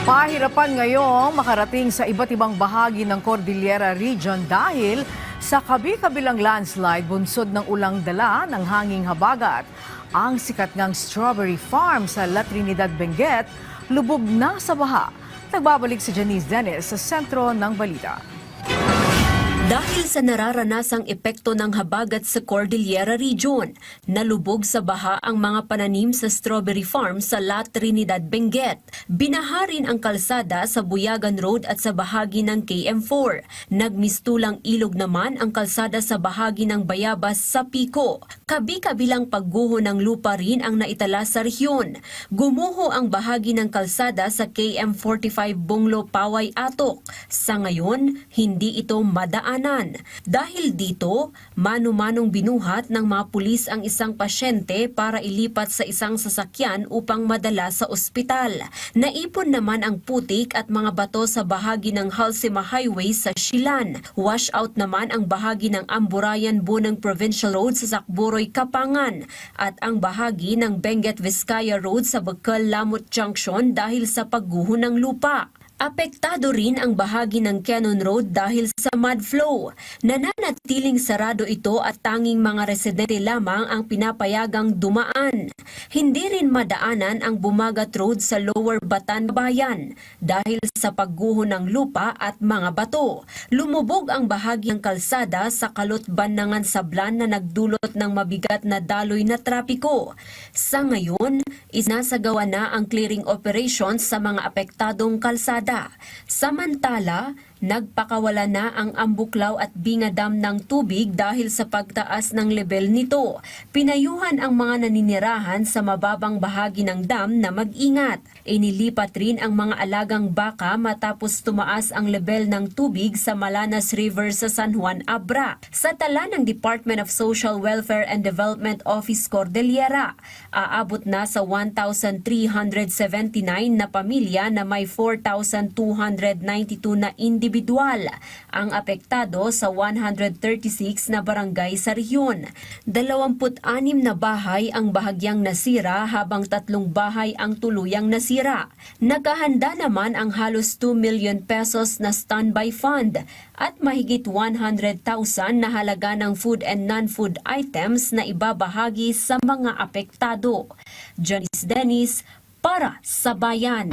Pahirapan ngayong makarating sa iba't ibang bahagi ng Cordillera Region dahil sa kabi-kabilang landslide bunsod ng ulang dala ng hanging habagat. Ang sikat ngang strawberry farm sa La Trinidad, Benguet, lubog na sa baha. Nagbabalik si Janice Dennis sa sentro ng balita. Dahil sa nararanasang epekto ng habagat sa Cordillera Region, nalubog sa baha ang mga pananim sa strawberry farm sa La Trinidad, Benguet. Binaha rin ang kalsada sa Buyagan Road at sa bahagi ng KM4. Nagmistulang ilog naman ang kalsada sa bahagi ng Bayabas sa Pico. Kabi-kabilang pagguho ng lupa rin ang naitala sa rehiyon. Gumuho ang bahagi ng kalsada sa KM45 Bunglo, Paway, Atok. Sa ngayon, hindi ito madaan. Dahil dito, mano-manong binuhat ng mga pulis ang isang pasyente para ilipat sa isang sasakyan upang madala sa ospital. Naipon naman ang putik at mga bato sa bahagi ng Halsema Highway sa Silan. Wash out naman ang bahagi ng Amburayan Bunang Provincial Road sa Sakburoy, Kapangan at ang bahagi ng Benguet Vizcaya Road sa Bacol-Lamut Junction dahil sa pagguho ng lupa. Apektado rin ang bahagi ng Cannon Road dahil sa mud flow. Nananatiling sarado ito at tanging mga residente lamang ang pinapayagang dumaan. Hindi rin madaanan ang Bumagat Road sa Lower Batan Bayan dahil sa pagguho ng lupa at mga bato. Lumubog ang bahagi ng kalsada sa Kalot-Banangan Sablan na nagdulot ng mabigat na daloy na trapiko. Sa ngayon, isinasagawa na ang clearing operations sa mga apektadong kalsada. Samantala, nagpakawala na ang Ambuklaw at Binga Dam ng tubig dahil sa pagtaas ng level nito. Pinayuhan ang mga naninirahan sa mababang bahagi ng dam na mag-ingat. Inilipat rin ang mga alagang baka matapos tumaas ang level ng tubig sa Malanas River sa San Juan, Abra. Sa tala ng Department of Social Welfare and Development Office Cordillera, aabot na sa 1,379 na pamilya na may 4,292 na individual ang apektado sa 136 na barangay sa rehiyon. 26 na bahay ang bahagyang nasira habang 3 bahay ang tuluyang nasira. Nakahanda naman ang halos 2 million pesos na standby fund at mahigit 100,000 na halaga ng food and non-food items na ibabahagi sa mga apektado. Janice Dennis para sa Bayan.